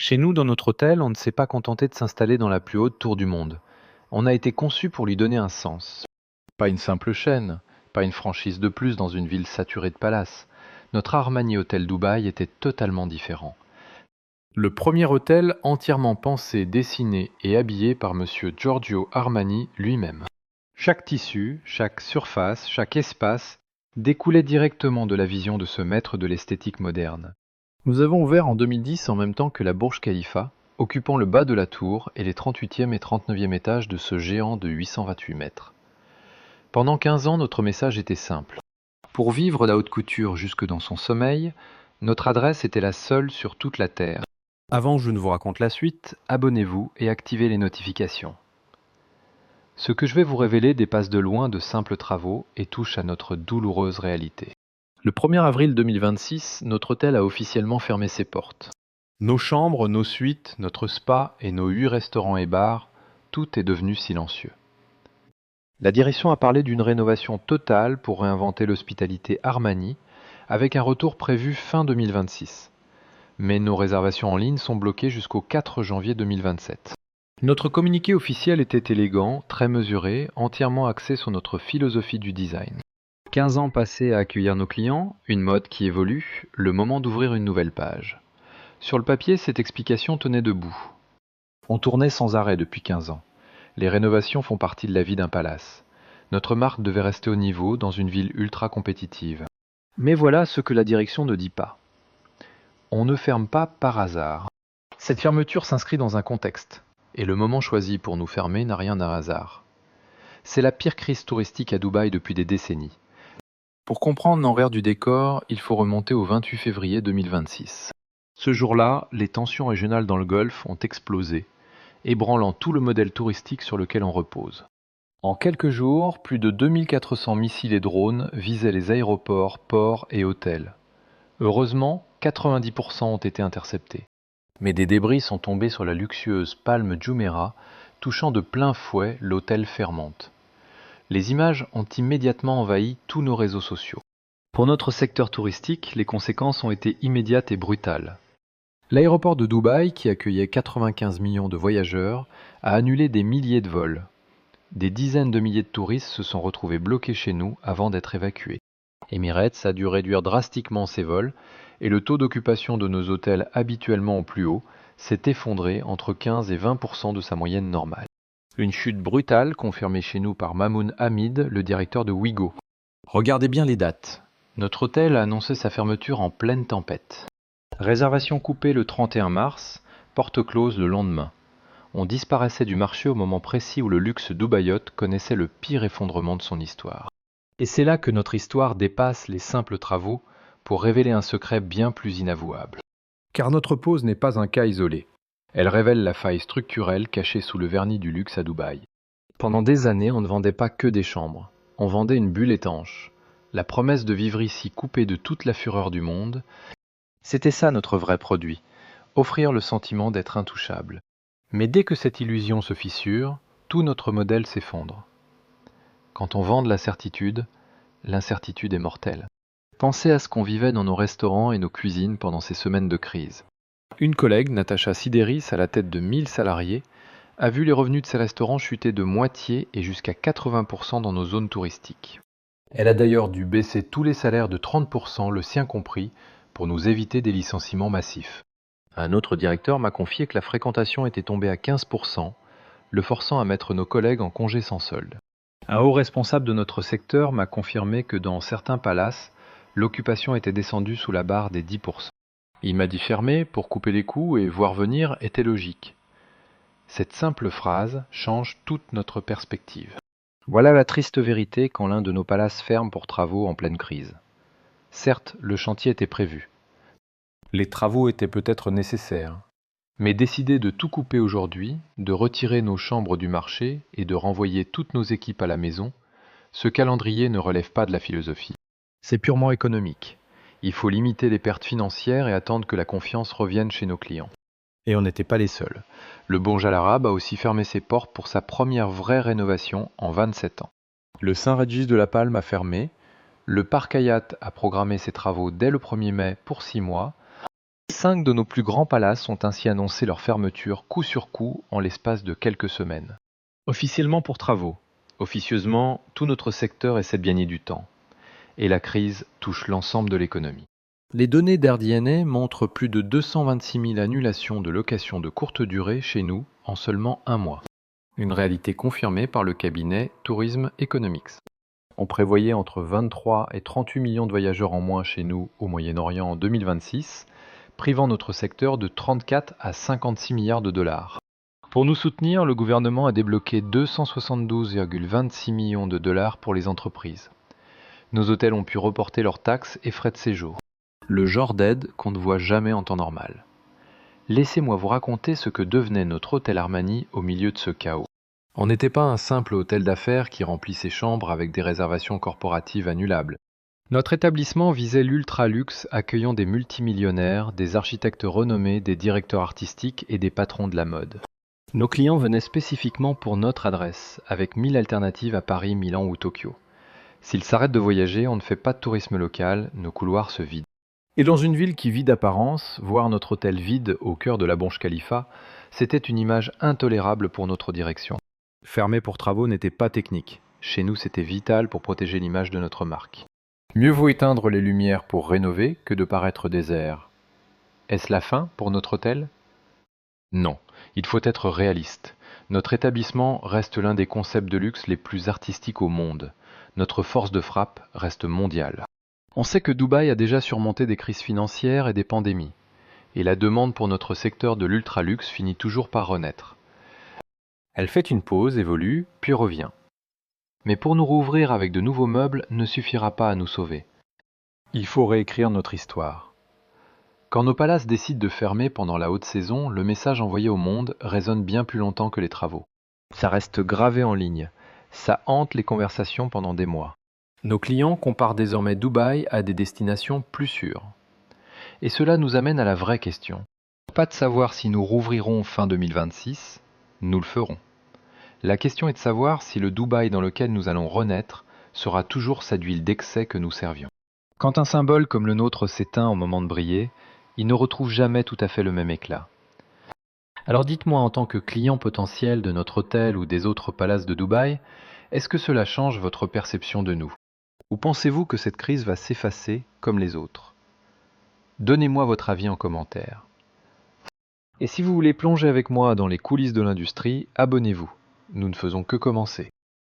Chez nous, dans notre hôtel, on ne s'est pas contenté de s'installer dans la plus haute tour du monde. On a été conçu pour lui donner un sens. Pas une simple chaîne, pas une franchise de plus dans une ville saturée de palaces. Notre Armani Hotel Dubaï était totalement différent. Le premier hôtel entièrement pensé, dessiné et habillé par monsieur Giorgio Armani lui-même. Chaque tissu, chaque surface, chaque espace découlait directement de la vision de ce maître de l'esthétique moderne. Nous avons ouvert en 2010 en même temps que la Burj Khalifa, occupant le bas de la tour et les 38e et 39e étages de ce géant de 828 mètres. Pendant 15 ans, notre message était simple. Pour vivre la haute couture jusque dans son sommeil, notre adresse était la seule sur toute la Terre. Avant que je ne vous raconte la suite, abonnez-vous et activez les notifications. Ce que je vais vous révéler dépasse de loin de simples travaux et touche à notre douloureuse réalité. Le 1er avril 2026, notre hôtel a officiellement fermé ses portes. Nos chambres, nos suites, notre spa et nos 8 restaurants et bars, tout est devenu silencieux. La direction a parlé d'une rénovation totale pour réinventer l'hospitalité Armani, avec un retour prévu fin 2026. Mais nos réservations en ligne sont bloquées jusqu'au 4 janvier 2027. Notre communiqué officiel était élégant, très mesuré, entièrement axé sur notre philosophie du design. 15 ans passés à accueillir nos clients, une mode qui évolue, le moment d'ouvrir une nouvelle page. Sur le papier, cette explication tenait debout. On tournait sans arrêt depuis 15 ans. Les rénovations font partie de la vie d'un palace. Notre marque devait rester au niveau dans une ville ultra compétitive. Mais voilà ce que la direction ne dit pas. On ne ferme pas par hasard. Cette fermeture s'inscrit dans un contexte, et le moment choisi pour nous fermer n'a rien d'un hasard. C'est la pire crise touristique à Dubaï depuis des décennies. Pour comprendre l'envers du décor, il faut remonter au 28 février 2026. Ce jour-là, les tensions régionales dans le Golfe ont explosé, ébranlant tout le modèle touristique sur lequel on repose. En quelques jours, plus de 2400 missiles et drones visaient les aéroports, ports et hôtels. Heureusement, 90% ont été interceptés. Mais des débris sont tombés sur la luxueuse Palm Jumeirah, touchant de plein fouet l'hôtel Fairmont. Les images ont immédiatement envahi tous nos réseaux sociaux. Pour notre secteur touristique, les conséquences ont été immédiates et brutales. L'aéroport de Dubaï, qui accueillait 95 millions de voyageurs, a annulé des milliers de vols. Des dizaines de milliers de touristes se sont retrouvés bloqués chez nous avant d'être évacués. Emirates a dû réduire drastiquement ses vols et le taux d'occupation de nos hôtels habituellement au plus haut s'est effondré entre 15 et 20% de sa moyenne normale. Une chute brutale confirmée chez nous par Mamoun Hamid, le directeur de Ouigo. Regardez bien les dates. Notre hôtel a annoncé sa fermeture en pleine tempête. Réservation coupée le 31 mars, porte close le lendemain. On disparaissait du marché au moment précis où le luxe dubaïote connaissait le pire effondrement de son histoire. Et c'est là que notre histoire dépasse les simples travaux pour révéler un secret bien plus inavouable. Car notre pause n'est pas un cas isolé. Elle révèle la faille structurelle cachée sous le vernis du luxe à Dubaï. Pendant des années, on ne vendait pas que des chambres. On vendait une bulle étanche. La promesse de vivre ici coupée de toute la fureur du monde. C'était ça notre vrai produit. Offrir le sentiment d'être intouchable. Mais dès que cette illusion se fissure, tout notre modèle s'effondre. Quand on vend de la certitude, l'incertitude est mortelle. Pensez à ce qu'on vivait dans nos restaurants et nos cuisines pendant ces semaines de crise. Une collègue, Natacha Sideris, à la tête de 1000 salariés, a vu les revenus de ses restaurants chuter de moitié et jusqu'à 80% dans nos zones touristiques. Elle a d'ailleurs dû baisser tous les salaires de 30%, le sien compris, pour nous éviter des licenciements massifs. Un autre directeur m'a confié que la fréquentation était tombée à 15%, le forçant à mettre nos collègues en congé sans solde. Un haut responsable de notre secteur m'a confirmé que dans certains palaces, l'occupation était descendue sous la barre des 10%. Il m'a dit fermer pour couper les coûts et voir venir était logique. Cette simple phrase change toute notre perspective. Voilà la triste vérité quand l'un de nos palaces ferme pour travaux en pleine crise. Certes, le chantier était prévu. Les travaux étaient peut-être nécessaires. Mais décider de tout couper aujourd'hui, de retirer nos chambres du marché et de renvoyer toutes nos équipes à la maison, ce calendrier ne relève pas de la philosophie. C'est purement économique. Il faut limiter les pertes financières et attendre que la confiance revienne chez nos clients. Et on n'était pas les seuls. Le Burj Al Arab a aussi fermé ses portes pour sa première vraie rénovation en 27 ans. Le Saint-Régis de la Palme a fermé. Le Parc Hyatt a programmé ses travaux dès le 1er mai pour 6 mois. 5 de nos plus grands palaces ont ainsi annoncé leur fermeture coup sur coup en l'espace de quelques semaines. Officiellement pour travaux. Officieusement, tout notre secteur essaie de gagner du temps. Et la crise touche l'ensemble de l'économie. Les données d'AirDNA montrent plus de 226 000 annulations de location de courte durée chez nous en seulement un mois. Une réalité confirmée par le cabinet Tourism Economics. On prévoyait entre 23 et 38 millions de voyageurs en moins chez nous au Moyen-Orient en 2026, privant notre secteur de 34 à 56 milliards de dollars. Pour nous soutenir, le gouvernement a débloqué 272,26 millions de dollars pour les entreprises. Nos hôtels ont pu reporter leurs taxes et frais de séjour. Le genre d'aide qu'on ne voit jamais en temps normal. Laissez-moi vous raconter ce que devenait notre hôtel Armani au milieu de ce chaos. On n'était pas un simple hôtel d'affaires qui remplit ses chambres avec des réservations corporatives annulables. Notre établissement visait l'ultra-luxe, accueillant des multimillionnaires, des architectes renommés, des directeurs artistiques et des patrons de la mode. Nos clients venaient spécifiquement pour notre adresse, avec 1000 alternatives à Paris, Milan ou Tokyo. S'ils s'arrêtent de voyager, on ne fait pas de tourisme local, nos couloirs se vident. Et dans une ville qui vit d'apparence, voir notre hôtel vide au cœur de la Burj Khalifa, c'était une image intolérable pour notre direction. Fermer pour travaux n'était pas technique. Chez nous, c'était vital pour protéger l'image de notre marque. Mieux vaut éteindre les lumières pour rénover que de paraître désert. Est-ce la fin pour notre hôtel ? Non, il faut être réaliste. Notre établissement reste l'un des concepts de luxe les plus artistiques au monde. Notre force de frappe reste mondiale. On sait que Dubaï a déjà surmonté des crises financières et des pandémies. Et la demande pour notre secteur de l'ultra-luxe finit toujours par renaître. Elle fait une pause, évolue, puis revient. Mais pour nous rouvrir avec de nouveaux meubles ne suffira pas à nous sauver. Il faut réécrire notre histoire. Quand nos palaces décident de fermer pendant la haute saison, le message envoyé au monde résonne bien plus longtemps que les travaux. Ça reste gravé en ligne. Ça hante les conversations pendant des mois. Nos clients comparent désormais Dubaï à des destinations plus sûres. Et cela nous amène à la vraie question. Pas de savoir si nous rouvrirons fin 2026, nous le ferons. La question est de savoir si le Dubaï dans lequel nous allons renaître sera toujours cette ville d'excès que nous servions. Quand un symbole comme le nôtre s'éteint au moment de briller, il ne retrouve jamais tout à fait le même éclat. Alors dites-moi en tant que client potentiel de notre hôtel ou des autres palaces de Dubaï, est-ce que cela change votre perception de nous ? Ou pensez-vous que cette crise va s'effacer comme les autres ? Donnez-moi votre avis en commentaire. Et si vous voulez plonger avec moi dans les coulisses de l'industrie, abonnez-vous. Nous ne faisons que commencer.